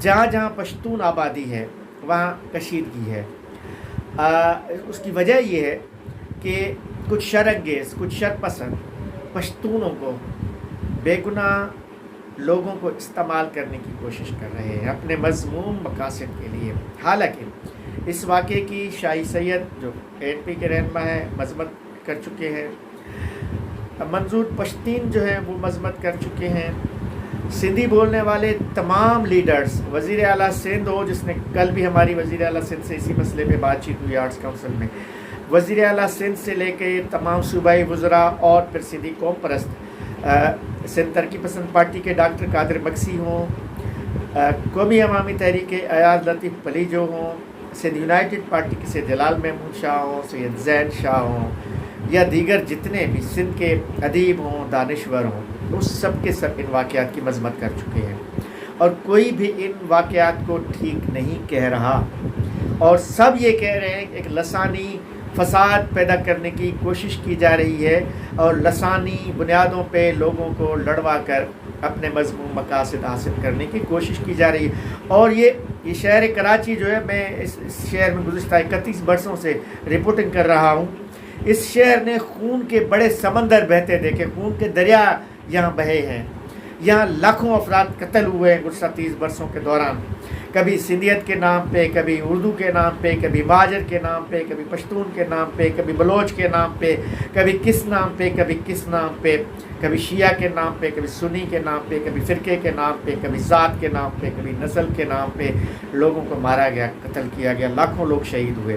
جہاں جہاں پشتون آبادی ہے وہاں کشیدگی ہے۔ اس کی وجہ یہ ہے کہ کچھ شرانگیز، کچھ شرپسند پشتونوں کو، بے گناہ لوگوں کو استعمال کرنے کی کوشش کر رہے ہیں اپنے مذموم مقاصد کے لیے۔ حالانکہ اس واقعے کی شاہی سید جو ANP کے رہنما ہیں مذمت کر چکے ہیں، منظور پشتین جو ہیں وہ مذمت کر چکے ہیں، سندھی بولنے والے تمام لیڈرز، وزیر اعلیٰ سندھ ہو جس نے کل بھی ہماری وزیر اعلیٰ سندھ سے اسی مسئلے پہ بات چیت ہوئی آرٹس کونسل میں، وزیر اعلیٰ سندھ سے لے کے تمام صوبائی وزراء اور پھر سندھی قوم پرست، سندھ ترقی پسند پارٹی کے ڈاکٹر قادر مکسی ہوں، قومی عوامی تحریک ایاز لطیف پلیجو ہوں، سندھ یونائٹڈ پارٹی کے سے جلال محمود شاہ ہوں، سید زین شاہ ہوں، یا دیگر جتنے بھی سندھ کے ادیب ہوں، دانشور ہوں، اس سب کے سب ان واقعات کی مذمت کر چکے ہیں، اور کوئی بھی ان واقعات کو ٹھیک نہیں کہہ رہا، اور سب یہ کہہ رہے ہیں کہ ایک لسانی فساد پیدا کرنے کی کوشش کی جا رہی ہے، اور لسانی بنیادوں پہ لوگوں کو لڑوا کر اپنے مذموم مقاصد حاصل کرنے کی کوشش کی جا رہی ہے۔ اور یہ شہر کراچی جو ہے، میں اس شہر میں گزشتہ 31 برسوں سے رپورٹنگ کر رہا ہوں، اس شہر نے خون کے بڑے سمندر بہتے دیکھے، خون کے دریا یہاں بہے ہیں، یہاں لاکھوں افراد قتل ہوئے ہیں گزشتہ 30 برسوں کے دوران، کبھی سندھیت کے نام پہ، کبھی اردو کے نام پہ، کبھی مہاجر کے نام پہ، کبھی پشتون کے نام پہ، کبھی بلوچ کے نام پہ، کبھی کس نام پہ، کبھی کس نام پہ، کبھی شیعہ کے نام پہ، کبھی سنی کے نام پہ، کبھی فرقے کے نام پہ، کبھی ذات کے نام پہ، کبھی نسل کے نام پہ لوگوں کو مارا گیا، قتل کیا گیا، لاکھوں لوگ شہید ہوئے۔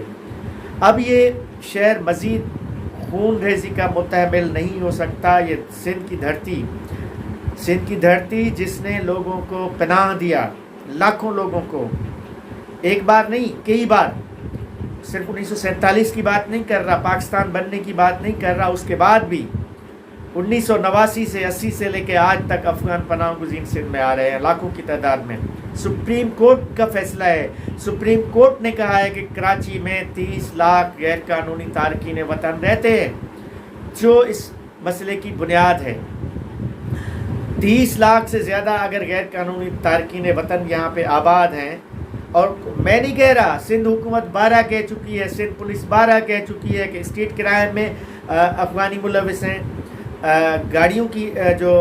اب یہ شہر مزید خون ریزی کا متحمل نہیں ہو سکتا۔ یہ سندھ کی دھرتی جس نے لوگوں کو پناہ دیا، لاکھوں لوگوں کو، ایک بار نہیں کئی بار، صرف 1947 کی بات نہیں کر رہا، پاکستان بننے کی بات نہیں کر رہا، اس کے بعد بھی 1989 سے 80 سے لے کے آج تک افغان پناہ گزین سندھ میں آ رہے ہیں لاکھوں کی تعداد میں۔ سپریم کورٹ کا فیصلہ ہے، سپریم کورٹ نے کہا ہے کہ کراچی میں 30 لاکھ غیر قانونی تارکین وطن رہتے ہیں، جو اس مسئلے کی بنیاد ہے۔ 30 لاکھ سے زیادہ اگر غیر قانونی تارکین وطن یہاں پہ آباد ہیں، اور میں نہیں کہہ رہا، سندھ حکومت 12 کہہ چکی ہے، سندھ پولیس 12 کہہ چکی ہے کہ اسٹریٹ کرائم میں افغانی ملوث ہیں، گاڑیوں کی جو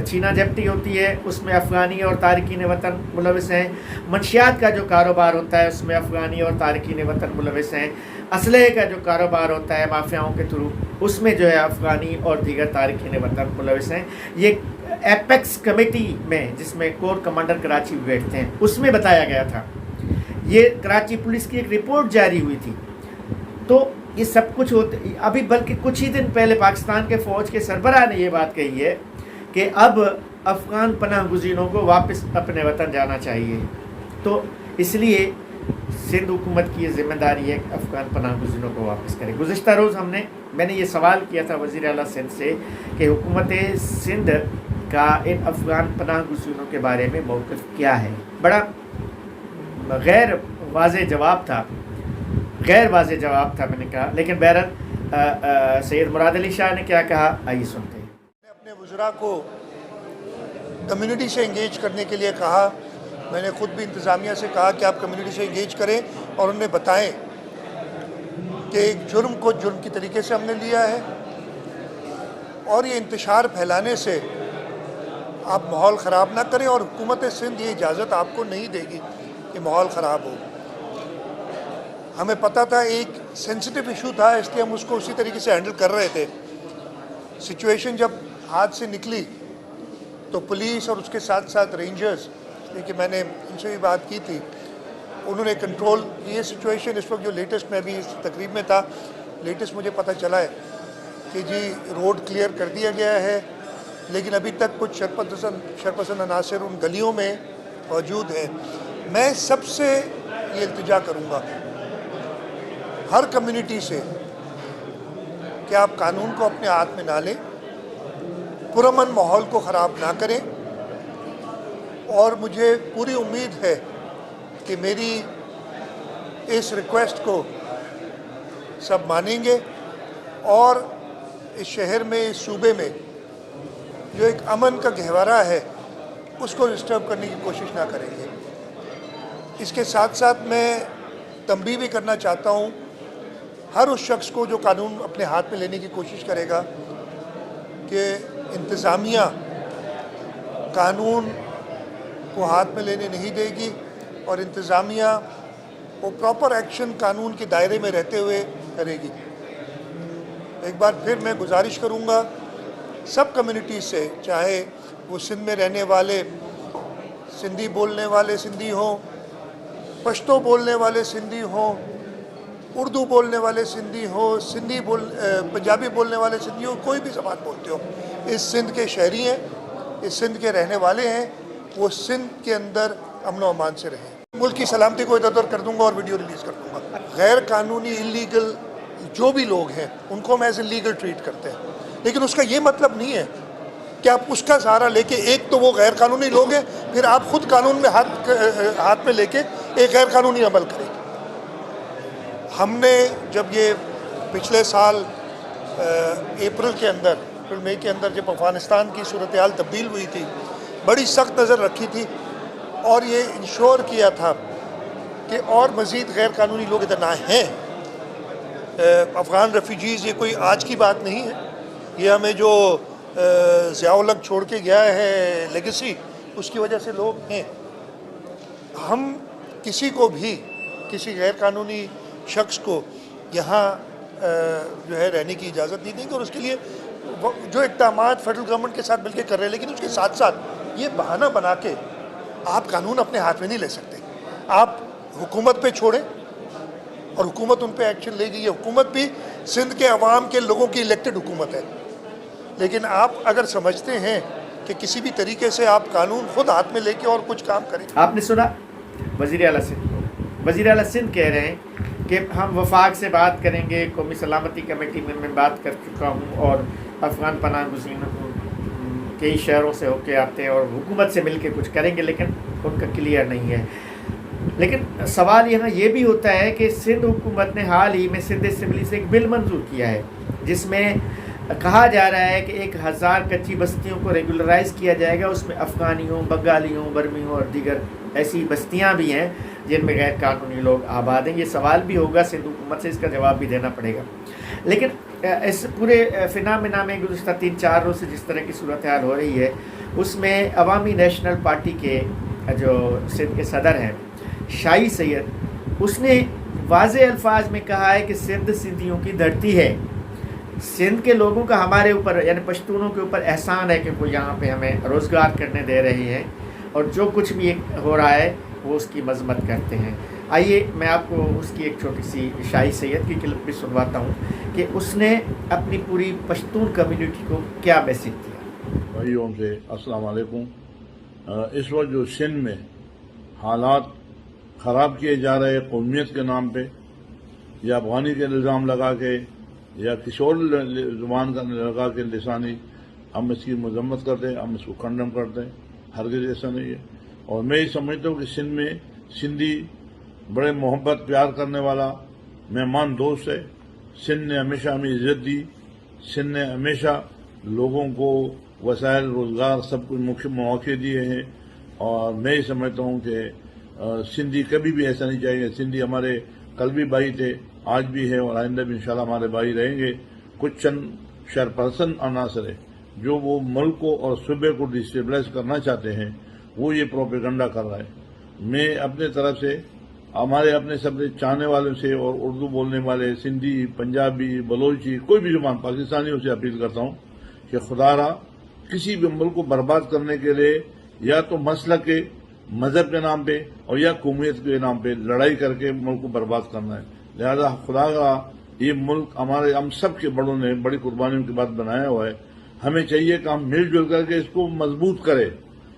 چھینا جھپٹی ہوتی ہے اس میں افغانی اور تارکین وطن ملوث ہیں، منشیات کا جو کاروبار ہوتا ہے اس میں افغانی اور تارکین وطن ملوث ہیں، اسلحے کا جو کاروبار ہوتا ہے مافیاؤں کے تھرو اس میں جو ہے افغانی اور دیگر تارکین وطن ملوث ہیں۔ یہ ایپیکس کمیٹی میں جس میں کور کمانڈر کراچی بیٹھتے ہیں اس میں بتایا گیا تھا، یہ کراچی پولیس کی ایک رپورٹ جاری ہوئی تھی۔ تو یہ سب کچھ ہوتے ابھی، بلکہ کچھ ہی دن پہلے پاکستان کے فوج کے سربراہ نے یہ بات کہی ہے کہ اب افغان پناہ گزینوں کو واپس اپنے وطن جانا چاہیے۔ تو اس لیے سندھ حکومت کی یہ ذمہ داری ہے کہ افغان پناہ گزینوں کو واپس کرے۔ گزشتہ روز میں نے یہ سوال کیا تھا وزیر اعلیٰ سندھ سے کہ حکومت سندھ کا ان افغان پناہ گزینوں کے بارے میں موقف کیا ہے۔ بڑا غیر واضح جواب تھا، میں نے کہا، لیکن بہرحال سید مراد علی شاہ نے کیا کہا آئیے سنتے ہیں۔ میں نے اپنے وزراء کو کمیونٹی سے انگیج کرنے کے لیے کہا، میں نے خود بھی انتظامیہ سے کہا کہ آپ کمیونٹی سے انگیج کریں اور انہیں بتائیں کہ ایک جرم کو جرم کی طریقے سے ہم نے لیا ہے، اور یہ انتشار پھیلانے سے آپ ماحول خراب نہ کریں، اور حکومت سندھ یہ اجازت آپ کو نہیں دے گی کہ ماحول خراب ہو۔ ہمیں پتہ تھا ایک سینسٹیو ایشو تھا، اس لیے ہم اس کو اسی طریقے سے ہینڈل کر رہے تھے۔ سچویشن جب ہاتھ سے نکلی تو پولیس اور اس کے ساتھ ساتھ رینجرز، کہ میں نے ان سے بھی بات کی تھی، انہوں نے کنٹرول یہ سچویشن۔ اس وقت جو لیٹسٹ، میں بھی اس تقریب میں تھا، لیٹسٹ مجھے پتہ چلا ہے کہ جی روڈ کلیئر کر دیا گیا ہے، لیکن ابھی تک کچھ شرپسند عناصر ان گلیوں میں موجود ہیں۔ میں سب سے یہ التجا کروں گا ہر کمیونٹی سے کہ آپ قانون کو اپنے ہاتھ میں نہ لیں، پرامن ماحول کو خراب نہ کریں، اور مجھے پوری امید ہے کہ میری اس ریکویسٹ کو سب مانیں گے، اور اس شہر میں، اس صوبے میں جو ایک امن کا گہوارہ ہے اس کو ڈسٹرب کرنے کی کوشش نہ کریں گے۔ اس کے ساتھ ساتھ میں تنبیہ بھی کرنا چاہتا ہوں ہر اس شخص کو جو قانون اپنے ہاتھ میں لینے کی کوشش کرے گا کہ انتظامیہ قانون کو ہاتھ میں لینے نہیں دے گی، اور انتظامیہ وہ پراپر ایکشن قانون کے دائرے میں رہتے ہوئے کرے گی۔ ایک بار پھر میں گزارش کروں گا سب کمیونٹیز سے، چاہے وہ سندھ میں رہنے والے سندھی بولنے والے سندھی ہوں، پشتو بولنے والے سندھی ہوں، اردو بولنے والے سندھی ہوں، پنجابی بولنے والے سندھی ہوں، کوئی بھی زبان بولتے ہو، اس سندھ کے شہری ہیں، اس سندھ کے رہنے والے ہیں، وہ سندھ کے اندر امن و امان سے رہیں۔ ملک کی سلامتی کو ادھر ادھر کر دوں گا اور ویڈیو ریلیز کر دوں گا۔ غیر قانونی انلیگل جو بھی لوگ ہیں ان کو ہم ایز اے لیگل ٹریٹ کرتے ہیں، لیکن اس کا یہ مطلب نہیں ہے کہ آپ اس کا سہارا لے کے، ایک تو وہ غیر قانونی لوگ ہیں، پھر آپ خود قانون میں ہاتھ میں لے کے ایک غیر قانونی عمل کریں۔ ہم نے جب یہ پچھلے سال اپریل مئی کے اندر جب افغانستان کی صورتحال تبدیل ہوئی تھی، بڑی سخت نظر رکھی تھی اور یہ انشور کیا تھا کہ اور مزید غیر قانونی لوگ ادھر نہ ہیں۔ افغان ریفیوجیز یہ کوئی آج کی بات نہیں ہے، یہ ہمیں جو ضیاء الحق چھوڑ کے گیا ہے لیگیسی، اس کی وجہ سے لوگ ہیں۔ ہم کسی کو بھی، کسی غیر قانونی شخص کو یہاں جو ہے رہنے کی اجازت نہیں دیں گے، اور اس کے لیے جو اقدامات فیڈرل گورنمنٹ کے ساتھ مل کے کر رہے ہیں، لیکن اس کے ساتھ ساتھ یہ بہانہ بنا کے آپ قانون اپنے ہاتھ میں نہیں لے سکتے۔ آپ حکومت پہ چھوڑیں اور حکومت ان پہ ایکشن لے گی۔ یہ حکومت بھی سندھ کے عوام کے لوگوں کی الیکٹڈ حکومت ہے، لیکن آپ اگر سمجھتے ہیں کہ کسی بھی طریقے سے آپ قانون خود ہاتھ میں لے کے اور کچھ کام کریں۔ آپ نے سنا وزیر اعلیٰ سندھ کہہ رہے ہیں کہ ہم وفاق سے بات کریں گے، قومی سلامتی کمیٹی میں بات کر چکا ہوں، اور افغان پناہ گزینوں کو کئی شہروں سے ہو کے آتے ہیں اور حکومت سے مل کے کچھ کریں گے، لیکن ان کا کلیئر نہیں ہے۔ لیکن سوال یہاں یہ بھی ہوتا ہے کہ سندھ حکومت نے حال ہی میں سندھ اسمبلی سے ایک بل منظور کیا ہے جس میں کہا جا رہا ہے کہ 1000 کچی بستیوں کو ریگولرائز کیا جائے گا۔ اس میں افغانیوں، بنگالیوں، برمیوں اور دیگر ایسی بستیاں بھی ہیں جن میں غیر قانونی لوگ آباد ہیں۔ یہ سوال بھی ہوگا سندھ حکومت سے، اس کا جواب بھی دینا پڑے گا۔ لیکن اس پورے فنامنا میں گزشتہ 3-4 روز سے جس طرح کی صورتحال ہو رہی ہے، اس میں عوامی نیشنل پارٹی کے جو سندھ کے صدر ہیں شاہی سید، اس نے واضح الفاظ میں کہا ہے کہ سندھ سندھیوں کی دھرتی ہے، سندھ کے لوگوں کا ہمارے اوپر یعنی پشتونوں کے اوپر احسان ہے کہ وہ یہاں پہ ہمیں روزگار کرنے دے رہے ہیں، اور جو کچھ بھی ہو رہا ہے وہ اس کی مذمت کرتے ہیں۔ آئیے میں آپ کو اس کی ایک چھوٹی سی شاہی سید کی کلپ بھی سنواتا ہوں کہ اس نے اپنی پوری پشتون کمیونٹی کو کیا میسج دیا۔ بھائیوں سے السلام علیکم۔ اس وقت جو سندھ میں حالات خراب کیے جا رہے قومیت کے نام پہ، یا افغانی کے الزام لگا کے، یا کسی اور زبان کا لگا کے لسانی، ہم اس کی مذمت کرتے ہیں، ہم اس کو کنڈم کرتے ہیں، ہرگز ایسا نہیں ہے۔ اور میں یہ سمجھتا ہوں کہ سندھ میں سندھی بڑے محبت پیار کرنے والا مہمان دوست ہے۔ سندھ نے ہمیشہ ہمیں عزت دی، سندھ نے ہمیشہ لوگوں کو وسائل روزگار سب کچھ مواقع دیے ہیں، اور میں یہ سمجھتا ہوں کہ سندھی کبھی بھی ایسا نہیں چاہیے۔ سندھی ہمارے کل بھی بھائی تھے، آج بھی ہے، اور آئندہ بھی انشاءاللہ ہمارے بھائی رہیں گے۔ کچھ چند شرپرسن عناصر ہے جو وہ ملک کو اور صوبے کو ڈسٹیبلائز کرنا چاہتے ہیں، وہ یہ پروپیگنڈا کر رہا ہے۔ میں اپنے طرف سے ہمارے اپنے سب چاہنے والوں سے اور اردو بولنے والے سندھی، پنجابی، بلوچی، کوئی بھی زبان پاکستانیوں سے اپیل کرتا ہوں کہ خدا را کسی بھی ملک کو برباد کرنے کے لیے یا تو مسلک کے مذہب کے نام پہ اور یا قومیت کے نام پہ لڑائی کر کے ملک کو برباد کرنا ہے۔ لہذا خدا کا یہ ملک ہم سب کے بڑوں نے بڑی قربانیوں کے بعد بنایا ہوا ہے۔ ہمیں چاہیے کہ ہم مل جل کر کے اس کو مضبوط کریں۔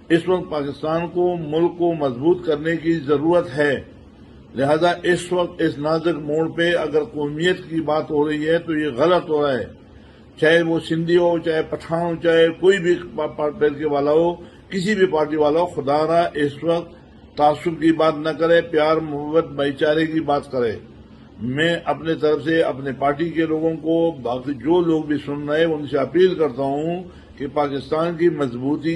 اس وقت پاکستان کو، ملک کو مضبوط کرنے کی ضرورت ہے۔ لہذا اس وقت اس نازک موڑ پہ اگر قومیت کی بات ہو رہی ہے تو یہ غلط ہو رہا ہے، چاہے وہ سندھی ہو، چاہے پٹھان ہو، چاہے کوئی بھی فرقے والا ہو، کسی بھی پارٹی والا ہو۔ خدا را اس وقت تعصب کی بات نہ کرے، پیار محبت بھائی چارے کی بات کرے۔ میں اپنے طرف سے اپنے پارٹی کے لوگوں کو، باقی جو لوگ بھی سن رہے ہیں ان سے اپیل کرتا ہوں کہ پاکستان کی مضبوطی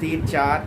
3-4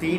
3,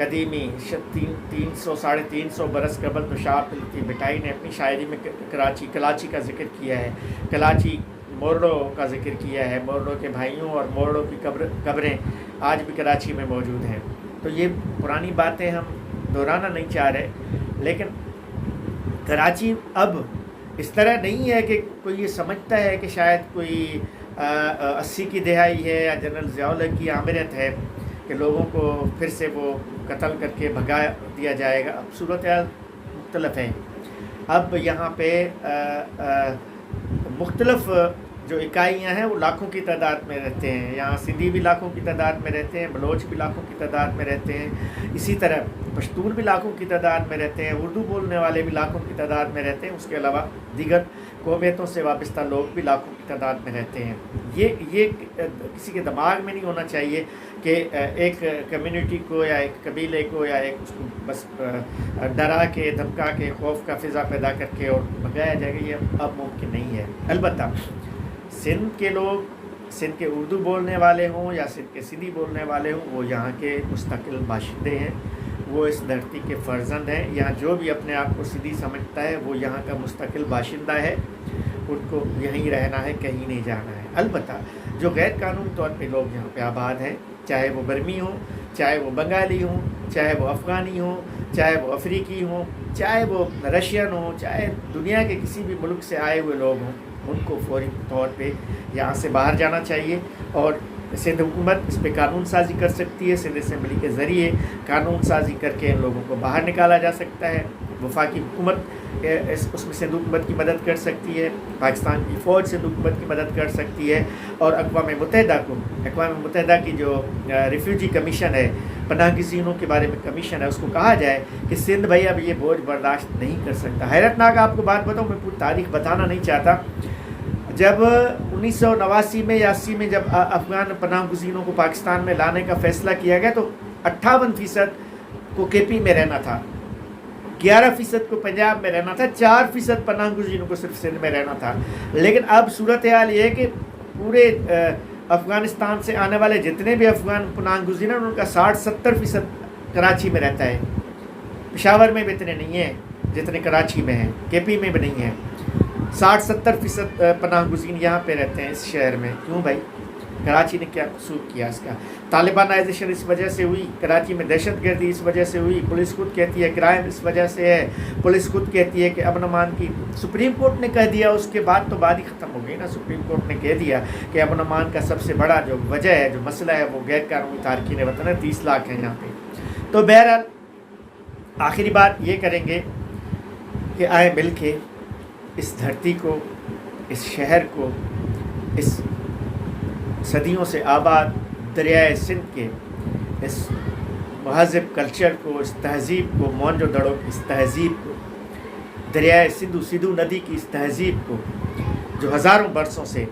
قدیمی 300 ساڑھے 300 برس قبل تو شاہ عبد اللطیف بھٹائی نے اپنی شاعری میں کراچی کا ذکر کیا ہے، کراچی مورڈو کا ذکر کیا ہے، مورڈو کے بھائیوں اور مورڈو کی قبریں آج بھی کراچی میں موجود ہیں۔ تو یہ پرانی باتیں ہم دہرانا نہیں چاہ رہے، لیکن کراچی اب اس طرح نہیں ہے کہ کوئی یہ سمجھتا ہے کہ شاید کوئی 80 کی دہائی ہے یا جنرل ضیاء الحق کی آمرت ہے کہ لوگوں کو پھر سے وہ قتل کر کے بھگا دیا جائے گا۔ اب صورتحال مختلف ہے، اب یہاں پہ مختلف جو اکائیاں ہیں وہ لاکھوں کی تعداد میں رہتے ہیں، یہاں سندھی بھی لاکھوں کی تعداد میں رہتے ہیں، بلوچ بھی لاکھوں کی تعداد میں رہتے ہیں، اسی طرح پشتون بھی لاکھوں کی تعداد میں رہتے ہیں، اردو بولنے والے بھی لاکھوں کی تعداد میں رہتے ہیں، اس کے علاوہ دیگر قومیتوں سے وابستہ لوگ بھی لاکھوں کی تعداد میں رہتے ہیں۔ یہ کسی کے دماغ میں نہیں ہونا چاہیے کہ ایک کمیونٹی کو یا ایک قبیلے کو یا ایک اس کو بس ڈرا کے دھمکا کے خوف کا فضا پیدا کر کے اور بھگایا جائے گا، یہ اب ممکن نہیں ہے۔ البتہ سندھ کے لوگ، سندھ کے اردو بولنے والے ہوں یا سندھ کے سندھی بولنے والے ہوں، وہ یہاں کے مستقل باشندے ہیں، وہ اس دھرتی کے فرزند ہیں۔ یہاں جو بھی اپنے آپ کو سندھی سمجھتا ہے وہ یہاں کا مستقل باشندہ ہے، ان کو یہیں رہنا ہے، کہیں نہیں جانا ہے۔ البتہ جو غیر قانونی طور پہ لوگ یہاں پہ آباد ہیں، چاہے وہ برمی ہوں، چاہے وہ بنگالی ہوں، چاہے وہ افغانی ہوں، چاہے وہ افریقی ہوں، چاہے وہ رشین ہوں، چاہے دنیا کے کسی بھی ملک سے آئے ہوئے لوگ ہوں، ان کو فوری طور پہ یہاں سے باہر جانا چاہیے، اور سندھ حکومت اس پہ قانون سازی کر سکتی ہے، سندھ اسمبلی کے ذریعے قانون سازی کر کے ان لوگوں کو باہر نکالا جا سکتا ہے۔ وفاقی حکومت اس میں سندھ حکومت کی مدد کر سکتی ہے، پاکستان کی فوج سندھ حکومت کی مدد کر سکتی ہے، اور اقوام متحدہ کی جو ریفیوجی کمیشن ہے، پناہ گزینوں کے بارے میں کمیشن ہے، اس کو کہا جائے کہ سندھ بھائی اب یہ بوجھ برداشت نہیں کر سکتا۔ حیرت ناک آپ کو بات بتاؤں، میں پوری تاریخ بتانا نہیں چاہتا، جب 1989 میں یا 80 میں جب افغان پناہ گزینوں کو پاکستان میں لانے کا فیصلہ کیا گیا تو 58% کو کے پی میں رہنا تھا، 11% کو پنجاب میں رہنا تھا، 4% پناہ گزینوں کو صرف سندھ میں رہنا تھا۔ لیکن اب صورتحال یہ ہے کہ پورے افغانستان سے آنے والے جتنے بھی افغان پناہ گزین ہیں ان کا 60-70% کراچی میں رہتا ہے، پشاور میں بھی اتنے نہیں ہیں جتنے کراچی میں ہیں، کے پی میں بھی نہیں ہیں، 60-70% پناہ گزین یہاں پہ رہتے ہیں اس شہر میں۔ کیوں بھائی؟ کراچی نے کیا قصور کیا اس کا؟ طالبانائزیشن اس وجہ سے ہوئی، کراچی میں دہشت گردی اس وجہ سے ہوئی، پولیس خود کہتی ہے کرائم اس وجہ سے ہے، پولیس خود کہتی ہے کہ امن امان کی، سپریم کورٹ نے کہہ دیا، اس کے بعد تو بات ہی ختم ہو گئی نا، سپریم کورٹ نے کہہ دیا کہ امن امان کا سب سے بڑا جو وجہ ہے، جو مسئلہ ہے، وہ غیر قانونی تارکین وطن ہے، 30 لاکھ ہیں یہاں پہ۔ تو بہرحال آخری بات یہ کریں گے کہ آئے مل کے اس دھرتی کو، اس شہر کو، اس صدیوں سے آباد دریائے سندھ کے اس مہذب کلچر کو، اس تہذیب کو، مونجو دڑو کی اس تہذیب کو، دریائے سندھو ندی کی اس تہذیب کو، جو ہزاروں برسوں سے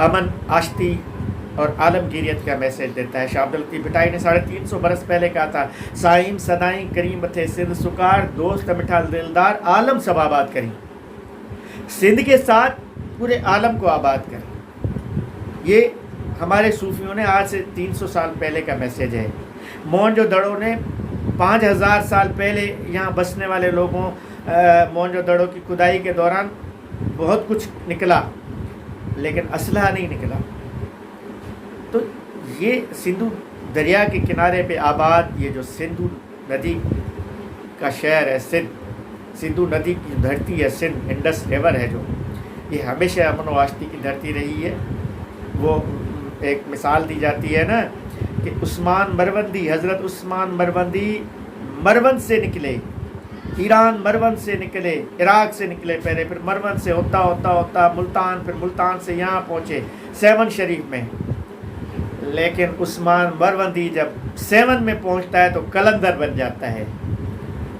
امن، آشتی اور عالمگیریت کا میسیج دیتا ہے۔ شاہ عبد اللطیف بھٹائی نے 350 برس پہلے کہا تھا، سائیم صدائیں کریم تھے سندھ سکار، دوست مٹھا دلدار، عالم سب آباد کریں۔ سندھ کے ساتھ پورے عالم کو آباد کریں، یہ ہمارے صوفیوں نے آج سے 300 سال پہلے کا میسیج ہے۔ مونجو دڑو نے 5000 سال پہلے یہاں بسنے والے لوگوں، مونجو دڑو کی کھدائی کے دوران بہت کچھ نکلا، لیکن اسلحہ نہیں نکلا۔ تو یہ سندھو دریا کے کنارے پہ آباد یہ جو سندھو ندی کا شہر ہے سندھو ندی کی دھرتی ہے سندھ، انڈس ریور ہے جو، یہ ہمیشہ امن و آشتی کی دھرتی رہی ہے۔ وہ ایک مثال دی جاتی ہے نا کہ عثمان مروندی، حضرت عثمان مروندی مروند سے نکلے، ایران مروند سے نکلے، عراق سے نکلے پہلے، پھر مروند سے ہوتا ہوتا ہوتا ملتان، پھر ملتان سے یہاں پہنچے 7 شریف میں۔ لیکن عثمان مروندی جب 7 میں پہنچتا ہے تو کلندر بن جاتا ہے،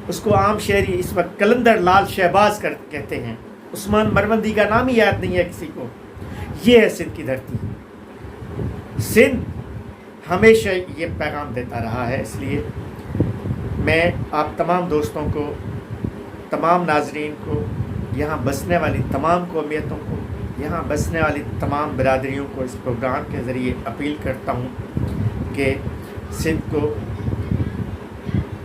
اس کو عام شہری اس وقت کلندر لال شہباز کہتے ہیں، عثمان مروندی کا نام ہی یاد نہیں ہے کسی کو۔ یہ ہے سندھ کی دھرتی۔ سندھ ہمیشہ یہ پیغام دیتا رہا ہے، اس لیے میں آپ تمام دوستوں کو، تمام ناظرین کو، یہاں بسنے والی تمام قومیتوں کو، یہاں بسنے والی تمام برادریوں کو اس پروگرام کے ذریعے اپیل کرتا ہوں کہ سندھ کو